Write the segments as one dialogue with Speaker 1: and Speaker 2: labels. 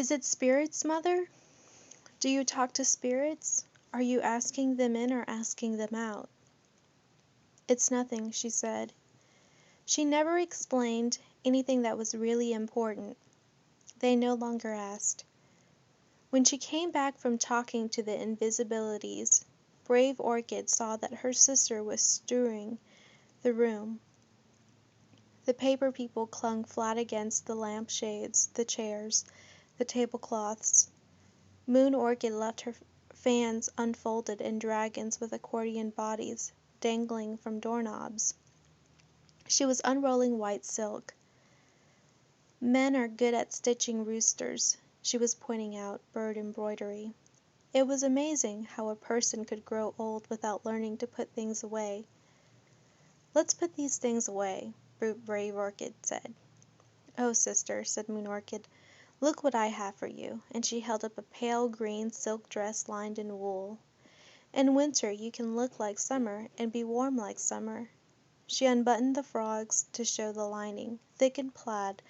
Speaker 1: Is it spirits, Mother? Do you talk to spirits? Are you asking them in or asking them out? It's nothing, she said. She never explained anything that was really important. They no longer asked. When she came back from talking to the invisibilities, Brave Orchid saw that her sister was strewing the room. The paper people clung flat against the lamp shades, the chairs, the tablecloths. Moon Orchid left her fans unfolded in dragons with accordion bodies dangling from doorknobs. She was unrolling white silk. Men are good at stitching roosters. She was pointing out bird embroidery. It was amazing how a person could grow old without learning to put things away. Let's put these things away, Brave Orchid said. Oh, sister, said Moon Orchid, look what I have for you, and she held up a pale green silk dress lined in wool. In winter you can look like summer and be warm like summer. She unbuttoned the frogs to show the lining, thick and plaid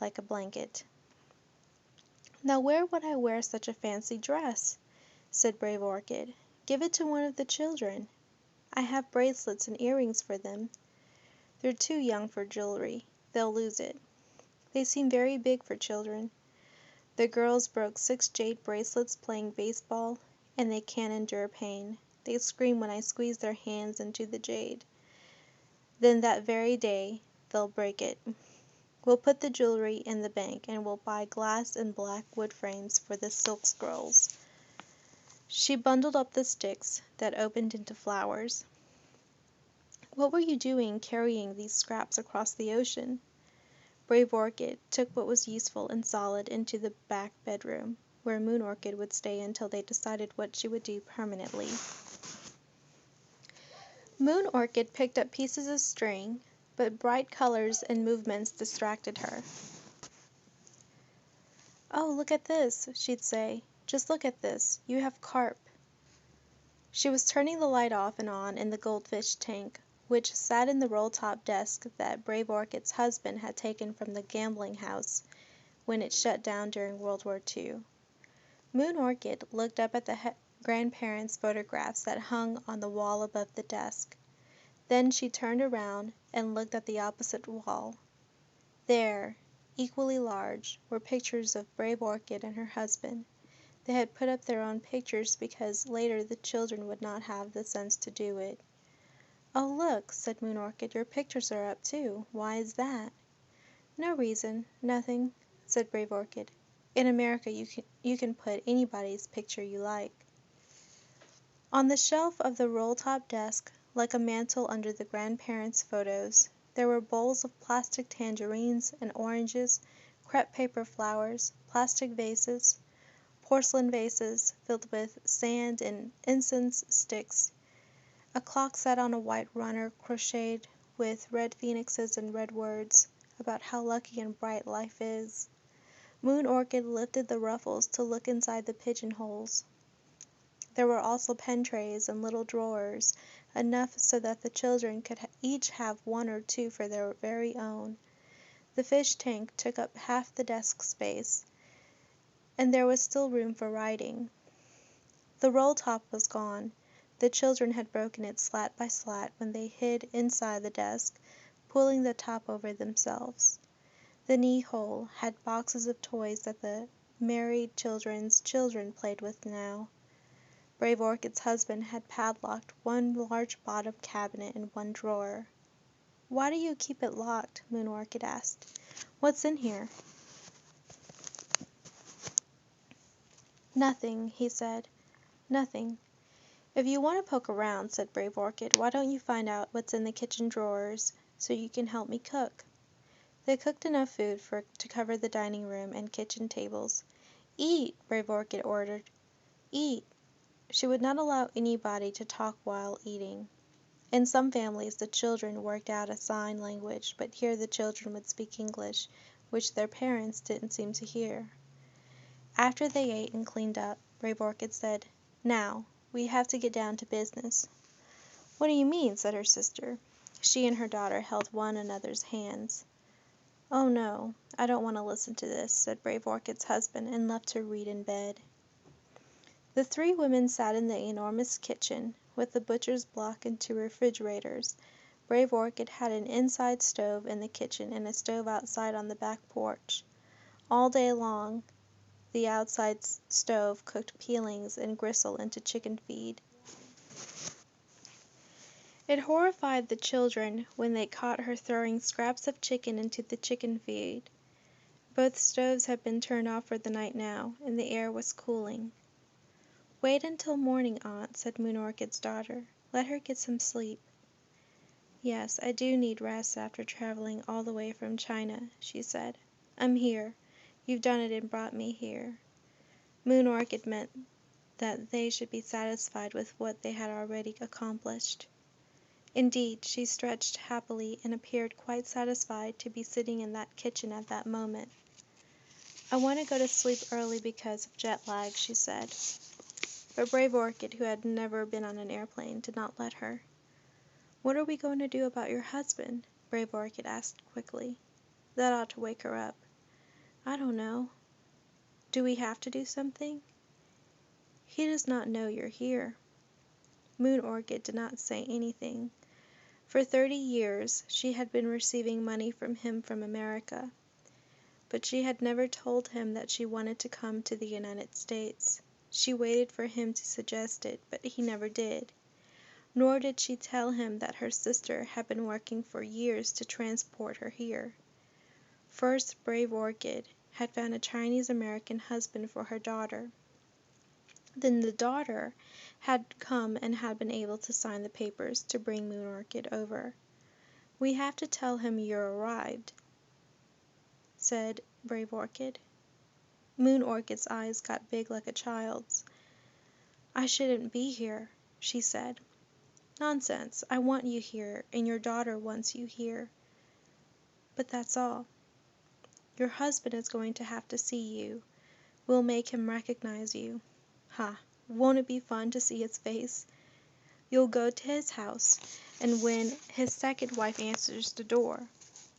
Speaker 1: like a blanket. Now where would I wear such a fancy dress? Said Brave Orchid. Give it to one of the children. I have bracelets and earrings for them. They're too young for jewelry. They'll lose it. They seem very big for children. The girls broke 6 jade bracelets playing baseball, and they can't endure pain. They scream when I squeeze their hands into the jade. Then that very day they'll break it. We'll put the jewelry in the bank, and we'll buy glass and black wood frames for the silk scrolls. She bundled up the sticks that opened into flowers. What were you doing carrying these scraps across the ocean? Brave Orchid took what was useful and solid into the back bedroom, where Moon Orchid would stay until they decided what she would do permanently. Moon Orchid picked up pieces of string, but bright colors and movements distracted her. Oh, look at this, she'd say. Just look at this. You have carp. She was turning the light off and on in the goldfish tank, which sat in the roll-top desk that Brave Orchid's husband had taken from the gambling house when it shut down during World War II. Moon Orchid looked up at the grandparents' photographs that hung on the wall above the desk. Then she turned around and looked at the opposite wall. There, equally large, were pictures of Brave Orchid and her husband. They had put up their own pictures because later the children would not have the sense to do it. Oh, look, said Moon Orchid, your pictures are up too. Why is that? No reason, nothing, said Brave Orchid. In America you can put anybody's picture you like. On the shelf of the roll-top desk, like a mantle under the grandparents' photos, there were bowls of plastic tangerines and oranges, crepe paper flowers, plastic vases, porcelain vases filled with sand and incense sticks. A clock sat on a white runner crocheted with red phoenixes and red words about how lucky and bright life is. Moon Orchid lifted the ruffles to look inside the pigeonholes. There were also pen trays and little drawers, enough so that the children could each have 1 or 2 for their very own. The fish tank took up half the desk space, and there was still room for writing. The roll top was gone. The children had broken it slat by slat when they hid inside the desk, pulling the top over themselves. The knee hole had boxes of toys that the married children's children played with now. Brave Orchid's husband had padlocked one large bottom cabinet in one drawer. Why do you keep it locked? Moon Orchid asked. What's in here? Nothing, he said. Nothing. If you want to poke around, said Brave Orchid, why don't you find out what's in the kitchen drawers so you can help me cook? They cooked enough food to cover the dining room and kitchen tables. Eat, Brave Orchid ordered. Eat. She would not allow anybody to talk while eating. In some families the children worked out a sign language, but here the children would speak English, which their parents didn't seem to hear. After they ate and cleaned up, Brave Orchid said, Now, we have to get down to business. What do you mean? Said her sister. She and her daughter held one another's hands. "Oh no, I don't want to listen to this," said Brave Orchid's husband, and left to read in bed. The three women sat in the enormous kitchen, with the butcher's block and two refrigerators. Brave Orchid had an inside stove in the kitchen and a stove outside on the back porch. All day long the outside stove cooked peelings and gristle into chicken feed. It horrified the children when they caught her throwing scraps of chicken into the chicken feed. Both stoves had been turned off for the night now, and the air was cooling. "Wait until morning, Aunt," said Moon Orchid's daughter. "Let her get some sleep." "Yes, I do need rest after traveling all the way from China," she said. "I'm here. You've done it and brought me here." Moon Orchid meant that they should be satisfied with what they had already accomplished. Indeed, she stretched happily and appeared quite satisfied to be sitting in that kitchen at that moment. "I want to go to sleep early because of jet lag," she said. But Brave Orchid, who had never been on an airplane, did not let her. "What are we going to do about your husband?" Brave Orchid asked quickly. That ought to wake her up. "I don't know." "Do we have to do something?" "He does not know you're here." Moon Orchid did not say anything. For 30 years she had been receiving money from him from America, but she had never told him that she wanted to come to the United States. She waited for him to suggest it, but he never did. Nor did she tell him that her sister had been working for years to transport her here. First, Brave Orchid had found a Chinese-American husband for her daughter. Then the daughter had come and had been able to sign the papers to bring Moon Orchid over. "We have to tell him you're arrived," said Brave Orchid. Moon Orchid's eyes got big like a child's. "I shouldn't be here," she said. "Nonsense. I want you here, and your daughter wants you here. But that's all. Your husband is going to have to see you. We'll make him recognize you. Ha! Won't it be fun to see his face? You'll go to his house, and when his second wife answers the door,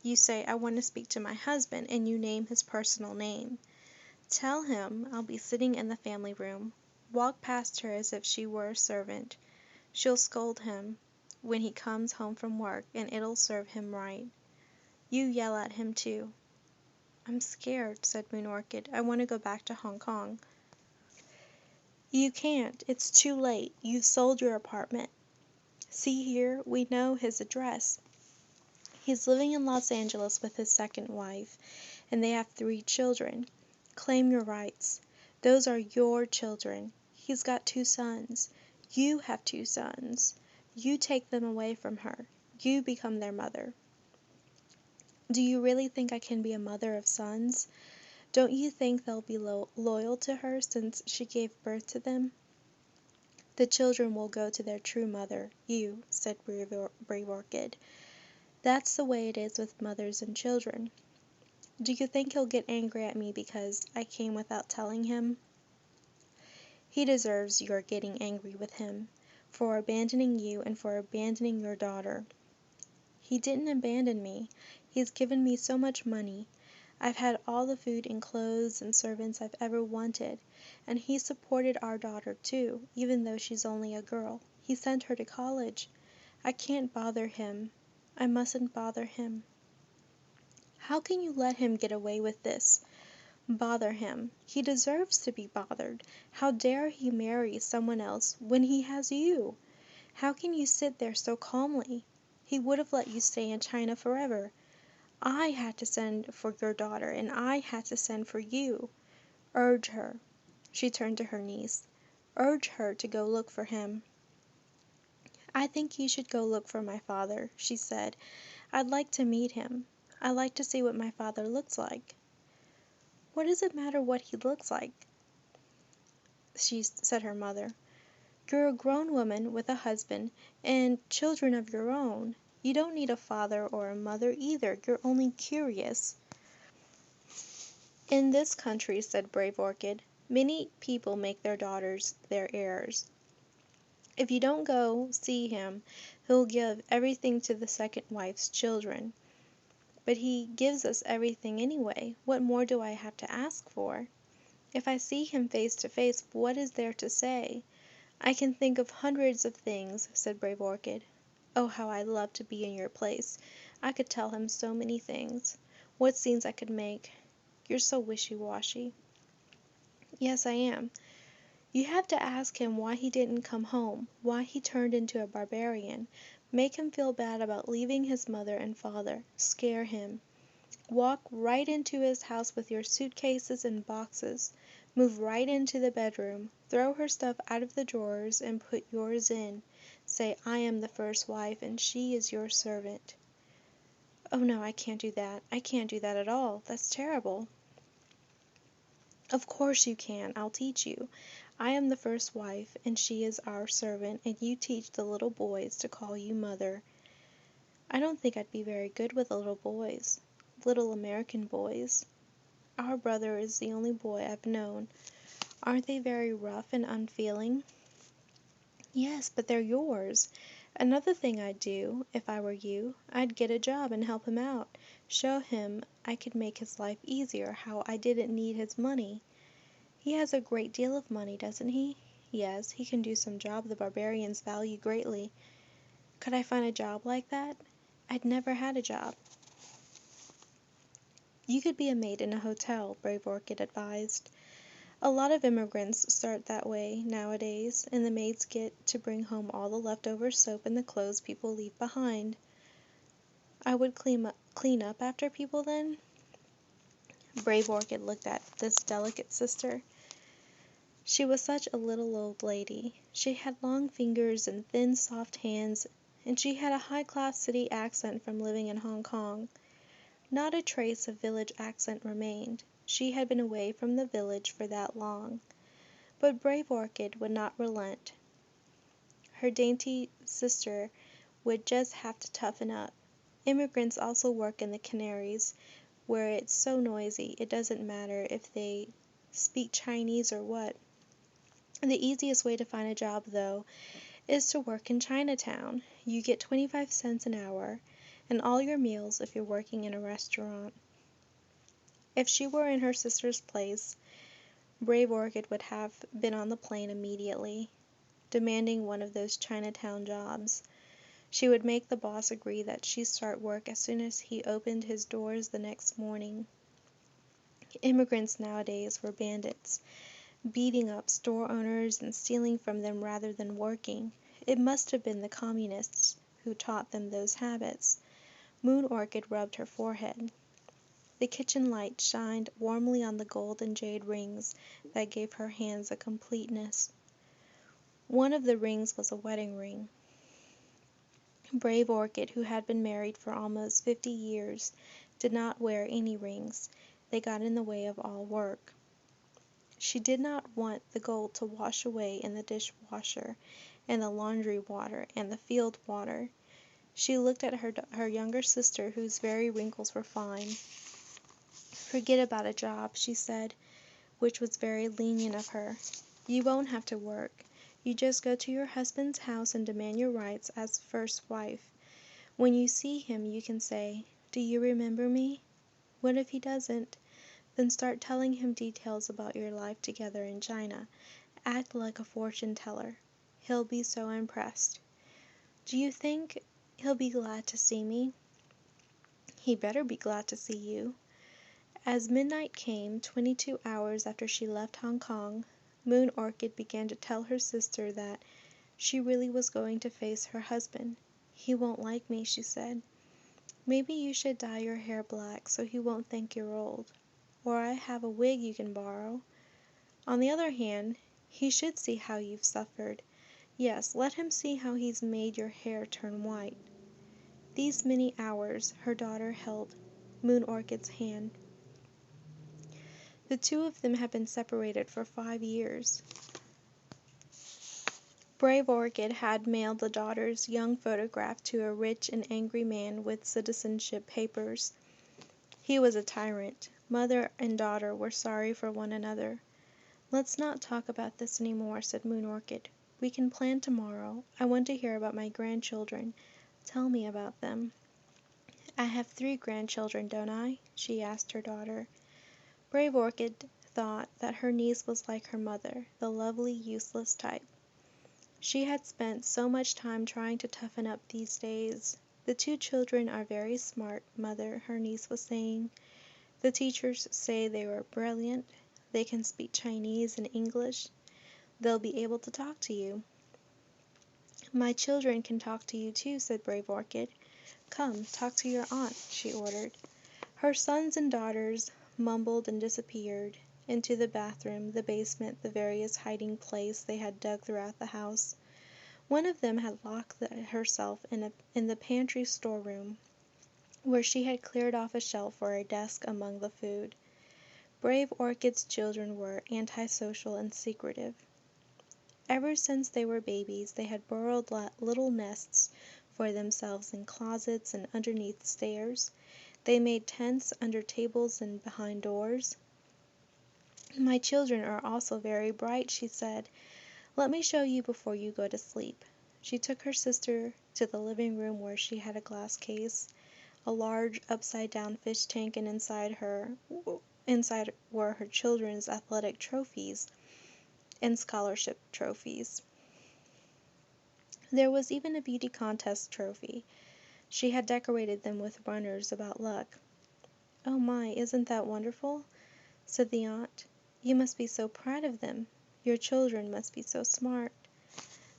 Speaker 1: you say, 'I want to speak to my husband,' and you name his personal name. Tell him I'll be sitting in the family room. Walk past her as if she were a servant. She'll scold him when he comes home from work, and it'll serve him right. You yell at him too." "I'm scared," said Moon Orchid. "I want to go back to Hong Kong." "You can't. It's too late. You've sold your apartment. See here, we know his address. He's living in Los Angeles with his second wife, and they have 3 children. Claim your rights. Those are your children. He's got 2 sons. You have 2 sons. You take them away from her. You become their mother." "Do you really think I can be a mother of sons? Don't you think they'll be loyal to her since she gave birth to them?" "The children will go to their true mother, you," said Brave Orchid. "That's the way it is with mothers and children. Do you think he'll get angry at me because I came without telling him?" "He deserves your getting angry with him, for abandoning you and for abandoning your daughter." "He didn't abandon me. He's given me so much money. I've had all the food and clothes and servants I've ever wanted, and he supported our daughter too, even though she's only a girl. He sent her to college. I can't bother him. I mustn't bother him." "How can you let him get away with this? Bother him? He deserves to be bothered. How dare he marry someone else when he has you? How can you sit there so calmly? He would have let you stay in China forever. I had to send for your daughter, and I had to send for you. Urge her." She turned to her niece. "Urge her to go look for him." "I think you should go look for my father," she said. "I'd like to meet him. I'd like to see what my father looks like." "What does it matter what he looks like?" said her mother. "You're a grown woman with a husband and children of your own. You don't need a father or a mother either. You're only curious." "In this country," said Brave Orchid, "many people make their daughters their heirs. If you don't go see him, he'll give everything to the second wife's children. But he gives us everything anyway. What more do I have to ask for? If I see him face to face, what is there to say? I can think of hundreds of things, said Brave Orchid. Oh, how I love to be in your place. I could tell him so many things. What scenes I could make. You're so wishy-washy. Yes, I am. You have to ask him why he didn't come home, why he turned into a barbarian. Make him feel bad about leaving his mother and father. Scare him. Walk right into his house with your suitcases and boxes. Move right into the bedroom. Throw her stuff out of the drawers and put yours in. Say, I am the first wife and she is your servant. Oh no, I can't do that. I can't do that at all. That's terrible. Of course you can. I'll teach you. I am the first wife, and she is our servant, and you teach the little boys to call you mother. I don't think I'd be very good with little boys. Little American boys. Our brother is the only boy I've known. Aren't they very rough and unfeeling? Yes, but they're yours. Another thing I'd do, if I were you, I'd get a job and help him out. Show him I could make his life easier, how I didn't need his money. He has a great deal of money, doesn't he? Yes, he can do some job the barbarians value greatly. Could I find a job like that? I'd never had a job. You could be a maid in a hotel, Brave Orchid advised. A lot of immigrants start that way nowadays, and the maids get to bring home all the leftover soap and the clothes people leave behind. I would clean up after people then? Brave Orchid looked at this delicate sister. She was such a little old lady. She had long fingers and thin, soft hands, and she had a high-class city accent from living in Hong Kong. Not a trace of village accent remained. She had been away from the village for that long. But Brave Orchid would not relent. Her dainty sister would just have to toughen up. Immigrants also work in the Canaries, where it's so noisy it doesn't matter if they speak Chinese or what. The easiest way to find a job, though, is to work in Chinatown. You get 25 cents an hour, and all your meals if you're working in a restaurant. If she were in her sister's place, Brave Orchid would have been on the plane immediately, demanding one of those Chinatown jobs. She would make the boss agree that she start work as soon as he opened his doors the next morning. Immigrants nowadays were bandits, beating up store owners and stealing from them rather than working. It must have been the communists who taught them those habits. Moon Orchid rubbed her forehead. The kitchen light shined warmly on the gold and jade rings that gave her hands a completeness. One of the rings was a wedding ring. Brave Orchid, who had been married for almost 50 years, did not wear any rings. They got in the way of all work. She did not want the gold to wash away in the dishwasher, and the laundry water, and the field water. She looked at her younger sister, whose very wrinkles were fine. Forget about a job, she said, which was very lenient of her. You won't have to work. You just go to your husband's house and demand your rights as first wife. When you see him, you can say, "Do you remember me?" What if he doesn't? Then start telling him details about your life together in China. Act like a fortune teller. He'll be so impressed. Do you think he'll be glad to see me? He better be glad to see you. As midnight came, 22 hours after she left Hong Kong, Moon Orchid began to tell her sister that she really was going to face her husband. He won't like me, she said. Maybe you should dye your hair black so he won't think you're old. Or I have a wig you can borrow. On the other hand, he should see how you've suffered. Yes, let him see how he's made your hair turn white. These many hours her daughter held Moon Orchid's hand. The two of them had been separated for 5 years. Brave Orchid had mailed the daughter's young photograph to a rich and angry man with citizenship papers. He was a tyrant. Mother and daughter were sorry for one another. "Let's not talk about this any more," said Moon Orchid. "We can plan tomorrow. I want to hear about my grandchildren. Tell me about them." I have 3 grandchildren, don't I? She asked her daughter. Brave Orchid thought that her niece was like her mother, the lovely, useless type. She had spent so much time trying to toughen up these days. The 2 children are very smart, mother, her niece was saying. The teachers say they are brilliant. They can speak Chinese and English. They'll be able to talk to you. My children can talk to you too, said Brave Orchid. Come, talk to your aunt, she ordered. Her sons and daughters mumbled and disappeared into the bathroom, the basement, the various hiding places they had dug throughout the house. One of them had locked herself in the pantry storeroom, where she had cleared off a shelf for a desk among the food. Brave Orchid's children were antisocial and secretive. Ever since they were babies, they had burrowed little nests for themselves in closets and underneath stairs. They made tents under tables and behind doors. My children are also very bright, she said. Let me show you before you go to sleep. She took her sister to the living room where she had a glass case, a large upside-down fish tank, and inside were her children's athletic trophies and scholarship trophies. There was even a beauty contest trophy. She had decorated them with runners about luck. Oh my, isn't that wonderful? Said the aunt. You must be so proud of them. Your children must be so smart.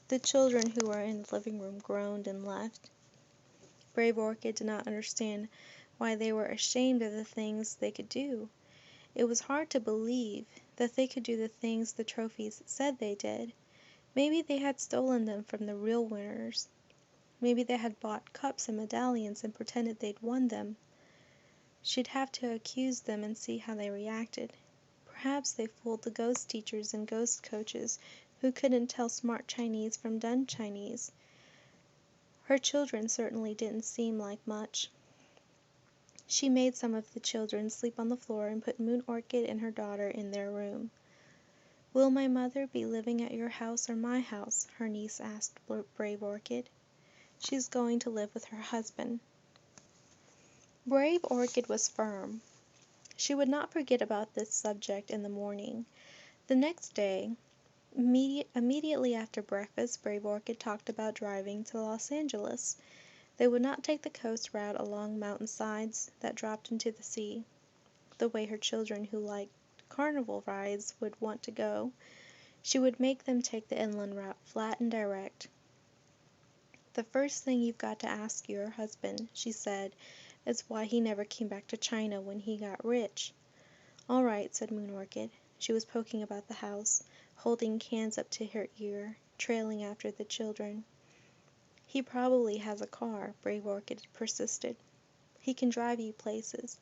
Speaker 1: The children who were in the living room groaned and left. Brave Orchid did not understand why they were ashamed of the things they could do. It was hard to believe that they could do the things the trophies said they did. Maybe they had stolen them from the real winners. Maybe they had bought cups and medallions and pretended they'd won them. She'd have to accuse them and see how they reacted. Perhaps they fooled the ghost teachers and ghost coaches who couldn't tell smart Chinese from dumb Chinese. Her children certainly didn't seem like much. She made some of the children sleep on the floor and put Moon Orchid and her daughter in their room. Will my mother be living at your house or my house? Her niece asked Brave Orchid. She's going to live with her husband. Brave Orchid was firm. She would not forget about this subject in the morning. The next day, immediately after breakfast, Brave Orchid talked about driving to Los Angeles. They would not take the coast route along mountainsides that dropped into the sea, the way her children who liked carnival rides would want to go. She would make them take the inland route, flat and direct. The first thing you've got to ask your husband, she said, is why he never came back to China when he got rich. All right, said Moon Orchid. She was poking about the house, holding cans up to her ear, trailing after the children. He probably has a car, Brave Orchid persisted. He can drive you places.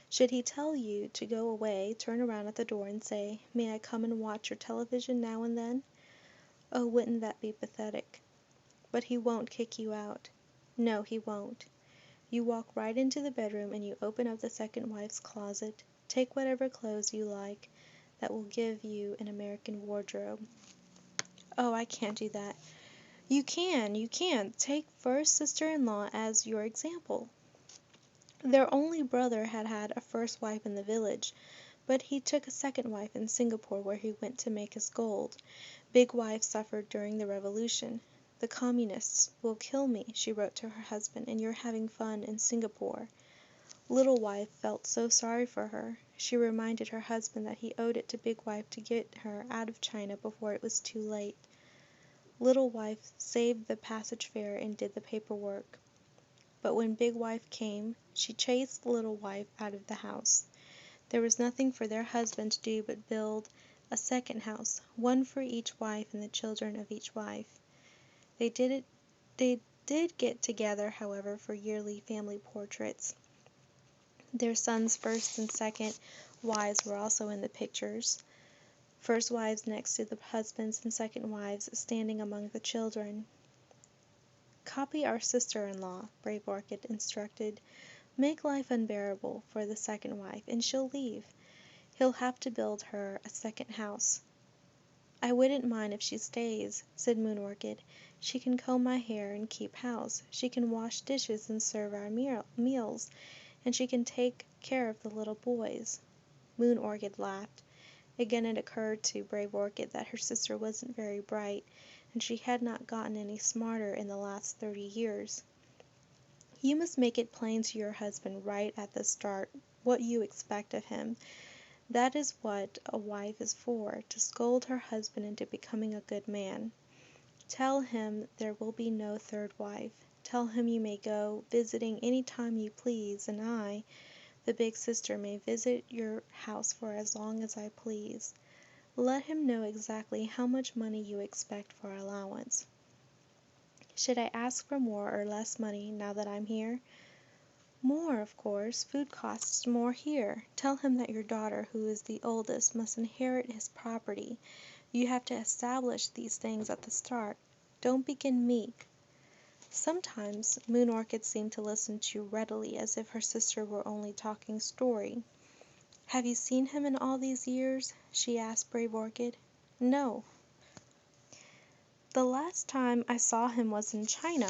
Speaker 1: Should he tell you to go away, turn around at the door and say, "May I come and watch your television now and then?" Oh, wouldn't that be pathetic? But he won't kick you out. No, he won't. You walk right into the bedroom and you open up the second wife's closet. Take whatever clothes you like. That will give you an American wardrobe. Oh, I can't do that. You can. Take first sister-in-law as your example. Their only brother had had a first wife in the village, but he took a second wife in Singapore where he went to make his gold. Big wife suffered during the revolution. The communists will kill me, she wrote to her husband, and you're having fun in Singapore. Little wife felt so sorry for her. She reminded her husband that he owed it to Big wife to get her out of China before it was too late. Little wife saved the passage fare and did the paperwork. But when Big wife came, she chased Little wife out of the house. There was nothing for their husband to do but build a second house, one for each wife and the children of each wife. They did get together, however, for yearly family portraits. Their sons' first and second wives were also in the pictures. First wives next to the husbands and second wives standing among the children. Copy our sister-in-law, Brave Orchid instructed. Make life unbearable for the second wife, and she'll leave. He'll have to build her a second house. I wouldn't mind if she stays, said Moon Orchid. She can comb my hair and keep house. She can wash dishes and serve our meals, and she can take care of the little boys." Moon Orchid laughed. Again it occurred to Brave Orchid that her sister wasn't very bright, and she had not gotten any smarter in the last 30 years. "You must make it plain to your husband right at the start what you expect of him. That is what a wife is for, to scold her husband into becoming a good man. Tell him there will be no third wife. Tell him you may go visiting any time you please, and I, the big sister, may visit your house for as long as I please. Let him know exactly how much money you expect for allowance." "Should I ask for more or less money now that I'm here?" "More, of course. Food costs more here. Tell him that your daughter, who is the oldest, must inherit his property. You have to establish these things at the start. Don't begin meek." Sometimes Moon Orchid seemed to listen too readily, as if her sister were only talking story. "Have you seen him in all these years?" she asked Brave Orchid. "No. The last time I saw him was in China,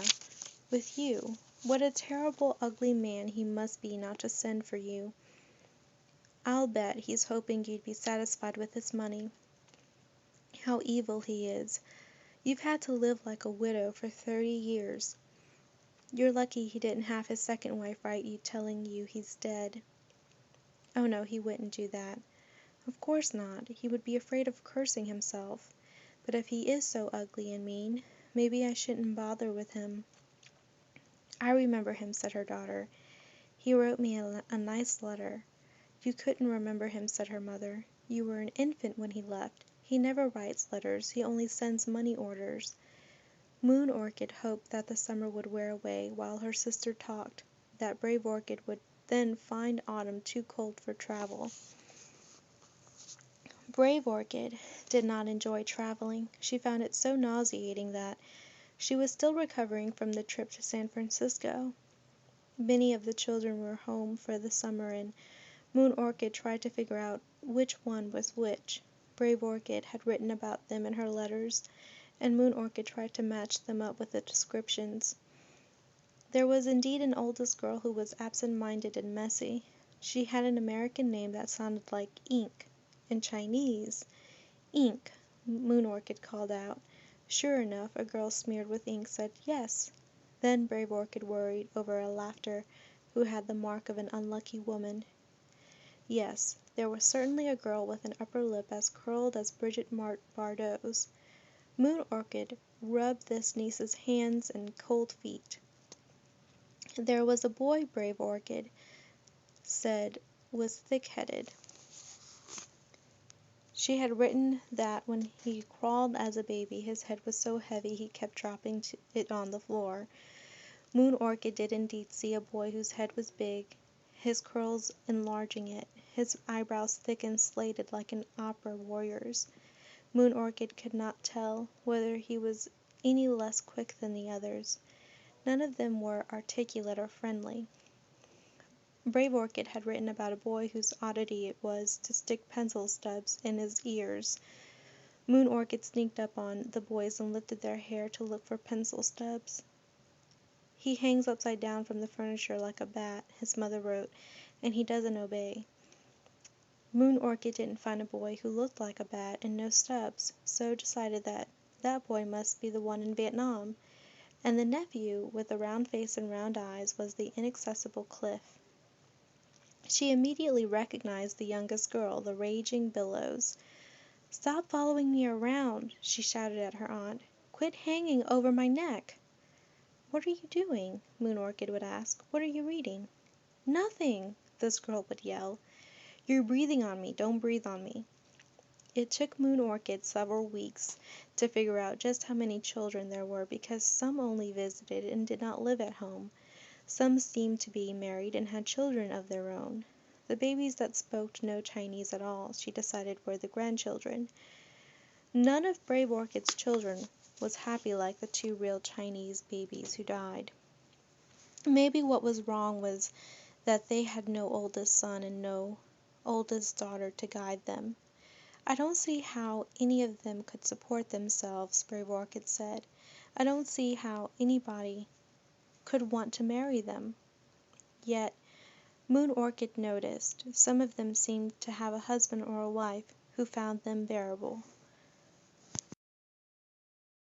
Speaker 1: with you. What a terrible, ugly man he must be not to send for you. I'll bet he's hoping you'd be satisfied with his money. How evil he is. You've had to live like a widow for 30 years. You're lucky he didn't have his second wife write you telling you he's dead." "Oh no, he wouldn't do that." "Of course not. He would be afraid of cursing himself. But if he is so ugly and mean, maybe I shouldn't bother with him." "I remember him," said her daughter. "He wrote me a nice letter." "You couldn't remember him," said her mother. "You were an infant when he left. He never writes letters, he only sends money orders." Moon Orchid hoped that the summer would wear away while her sister talked, that Brave Orchid would then find autumn too cold for travel. Brave Orchid did not enjoy traveling. She found it so nauseating that she was still recovering from the trip to San Francisco. Many of the children were home for the summer, and Moon Orchid tried to figure out which one was which. Brave Orchid had written about them in her letters, and Moon Orchid tried to match them up with the descriptions. There was indeed an oldest girl who was absent-minded and messy. She had an American name that sounded like ink in Chinese. "Ink," Moon Orchid called out. Sure enough, a girl smeared with ink said yes. Then Brave Orchid worried over a laughter who had the mark of an unlucky woman. Yes, there was certainly a girl with an upper lip as curled as Bridget Bardot's. Moon Orchid rubbed this niece's hands and cold feet. There was a boy Brave Orchid said was thick-headed. She had written that when he crawled as a baby, his head was so heavy he kept dropping it on the floor. Moon Orchid did indeed see a boy whose head was big, his curls enlarging it, his eyebrows thick and slated like an opera warrior's. Moon Orchid could not tell whether he was any less quick than the others. None of them were articulate or friendly. Brave Orchid had written about a boy whose oddity it was to stick pencil stubs in his ears. Moon Orchid sneaked up on the boys and lifted their hair to look for pencil stubs. "He hangs upside down from the furniture like a bat," his mother wrote, "and he doesn't obey." Moon Orchid didn't find a boy who looked like a bat and no stubs, so decided that that boy must be the one in Vietnam, and the nephew with the round face and round eyes was the inaccessible Cliff. She immediately recognized the youngest girl, the raging Billows. "Stop following me around," she shouted at her aunt. "Quit hanging over my neck." "What are you doing?" Moon Orchid would ask. "What are you reading?" "Nothing," this girl would yell. "You're breathing on me. Don't breathe on me." It took Moon Orchid several weeks to figure out just how many children there were, because some only visited and did not live at home. Some seemed to be married and had children of their own. The babies that spoke no Chinese at all, she decided, were the grandchildren. None of Brave Orchid's children was happy like the two real Chinese babies who died. Maybe what was wrong was that they had no oldest son and no oldest daughter to guide them. "I don't see how any of them could support themselves," Brave Orchid said. I don't see how anybody could want to marry them. Yet, Moon Orchid noticed some of them seemed to have a husband or a wife who found them bearable.